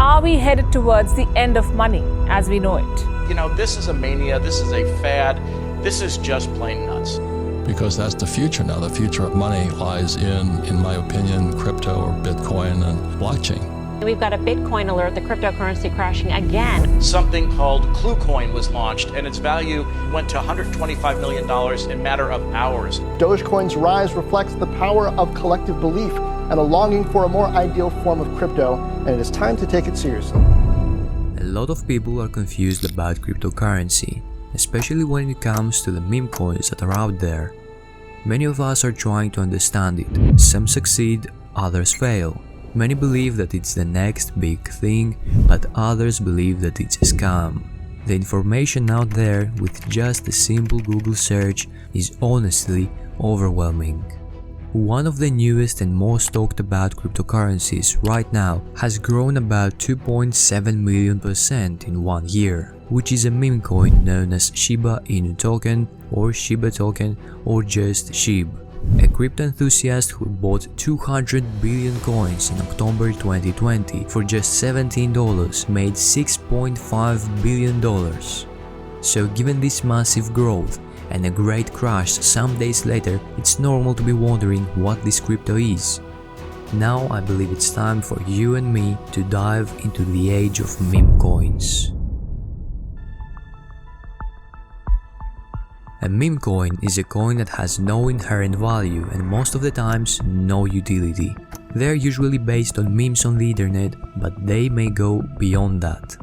Are we headed towards the end of money as we know it? You know, this is a mania, this is a fad, this is just plain nuts. Because that's the future now. The future of money lies in my opinion, crypto or Bitcoin and blockchain. We've got a Bitcoin alert, the cryptocurrency crashing again. Something called 𝐻 was launched, and its value went to $125 million in a matter of hours. Dogecoin's rise reflects the power of collective belief and a longing for a more ideal form of crypto, and it is time to take it seriously. A lot of people are confused about cryptocurrency, especially when it comes to the meme coins that are out there. Many of us are trying to understand it. Some succeed, others fail. Many believe that it's the next big thing, but others believe that it's a scam. The information out there with just a simple Google search is honestly overwhelming. One of the newest and most talked about cryptocurrencies right now has grown about 2.7 million% in 1 year, which is a meme coin known as Shiba Inu Token or Shiba Token or just SHIB. A crypto enthusiast who bought 200 billion coins in October 2020 for just $17 made $6.5 billion. So given this massive growth and a great crash some days later, it's normal to be wondering what this crypto is. Now I believe it's time for you and me to dive into the age of meme coins. A meme coin is a coin that has no inherent value and most of the times no utility. They are usually based on memes on the internet, but they may go beyond that.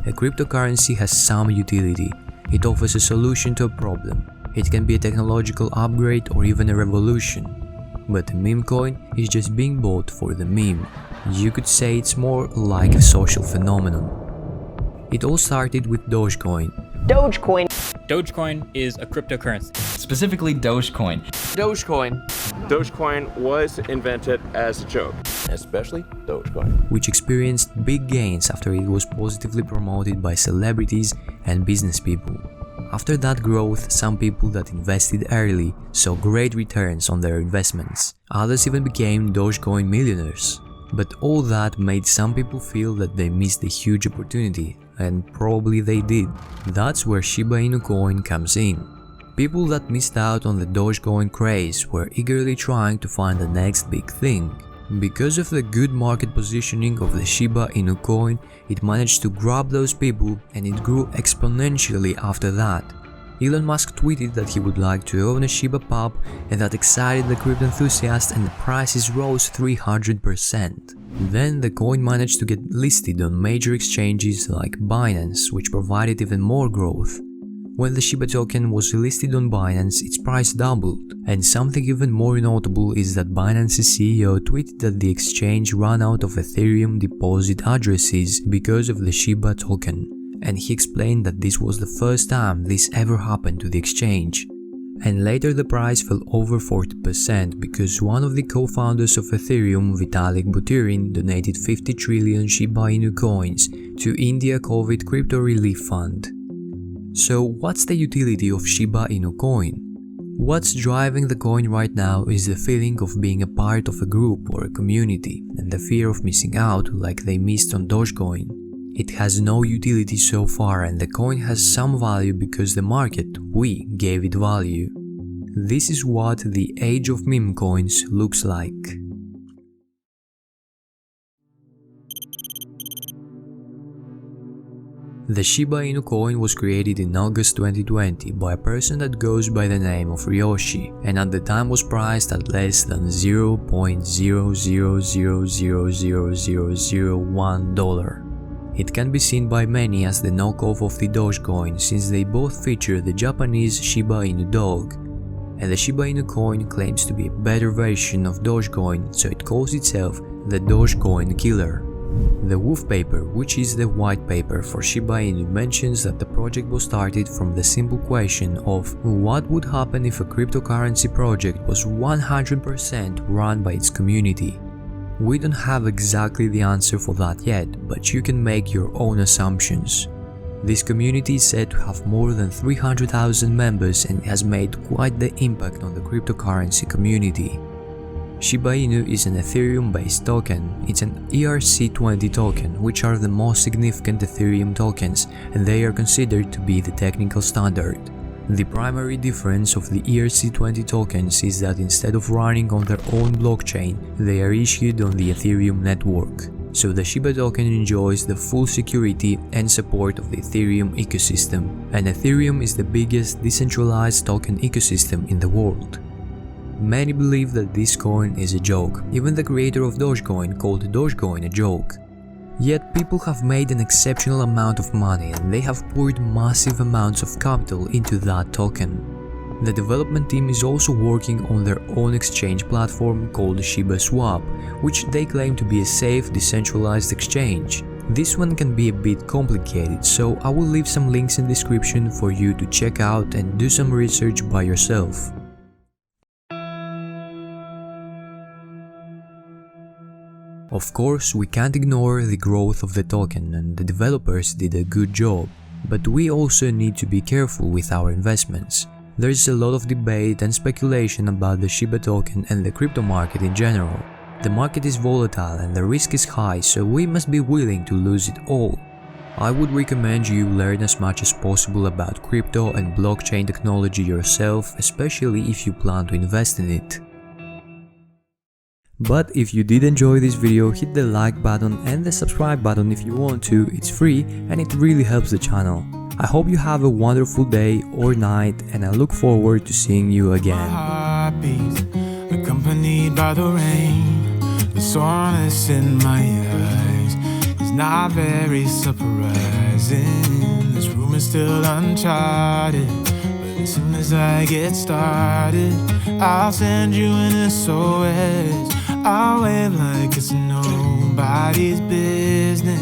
A cryptocurrency has some utility. It offers a solution to a problem. It can be a technological upgrade or even a revolution. But a meme coin is just being bought for the meme. You could say it's more like a social phenomenon. It all started with Dogecoin. Dogecoin is a cryptocurrency. Specifically Dogecoin. Dogecoin was invented as a joke, especially Dogecoin, which experienced big gains after it was positively promoted by celebrities and business people. After that growth, some people that invested early saw great returns on their investments. Others even became Dogecoin millionaires. But all that made some people feel that they missed a huge opportunity, and probably they did. That's where Shiba Inu Coin comes in. People that missed out on the Dogecoin craze were eagerly trying to find the next big thing. Because of the good market positioning of the Shiba Inu Coin, it managed to grab those people and it grew exponentially after that. Elon Musk tweeted that he would like to own a Shiba pup, and that excited the crypto enthusiast and the prices rose 300%. Then the coin managed to get listed on major exchanges like Binance, which provided even more growth. When the Shiba token was listed on Binance, its price doubled, and something even more notable is that Binance's CEO tweeted that the exchange ran out of Ethereum deposit addresses because of the Shiba token. And he explained that this was the first time this ever happened to the exchange. And later the price fell over 40% because one of the co-founders of Ethereum, Vitalik Buterin, donated 50 trillion Shiba Inu coins to India COVID Crypto Relief Fund. So what's the utility of Shiba Inu Coin? What's driving the coin right now is the feeling of being a part of a group or a community, and the fear of missing out like they missed on Dogecoin. It has no utility so far, and the coin has some value because the market, we, gave it value. This is what the age of meme coins looks like. The Shiba Inu coin was created in August 2020 by a person that goes by the name of Ryoshi, and at the time was priced at less than $0.0000001. It can be seen by many as the knockoff of the Dogecoin, since they both feature the Japanese Shiba Inu dog, and the Shiba Inu coin claims to be a better version of Dogecoin, so it calls itself the Dogecoin Killer. The Wolf paper, which is the white paper for Shiba Inu, mentions that the project was started from the simple question of what would happen if a cryptocurrency project was 100% run by its community. We don't have exactly the answer for that yet, but you can make your own assumptions. This community is said to have more than 300,000 members and has made quite the impact on the cryptocurrency community. Shiba Inu is an Ethereum-based token. It's an ERC20 token, which are the most significant Ethereum tokens, and they are considered to be the technical standard. The primary difference of the ERC20 tokens is that instead of running on their own blockchain, they are issued on the Ethereum network. So the Shiba token enjoys the full security and support of the Ethereum ecosystem, and Ethereum is the biggest decentralized token ecosystem in the world. Many believe that this coin is a joke, even the creator of Dogecoin called Dogecoin a joke. Yet people have made an exceptional amount of money and they have poured massive amounts of capital into that token. The development team is also working on their own exchange platform called Shiba Swap, which they claim to be a safe, decentralized exchange. This one can be a bit complicated, so I will leave some links in the description for you to check out and do some research by yourself. Of course, we can't ignore the growth of the token, and the developers did a good job, but we also need to be careful with our investments. There is a lot of debate and speculation about the Shiba token and the crypto market in general. The market is volatile and the risk is high, so we must be willing to lose it all. I would recommend you learn as much as possible about crypto and blockchain technology yourself, especially if you plan to invest in it. But if you did enjoy this video, hit the like button and the subscribe button if you want to. It's free and it really helps the channel. I hope you have a wonderful day or night, and I look forward to seeing you again. My heart beats, accompanied by the rain. The soreness in my eyes is not very surprising. This room is still uncharted, but as soon as I get started, I'll send you an SOS. I'll wave like it's nobody's business.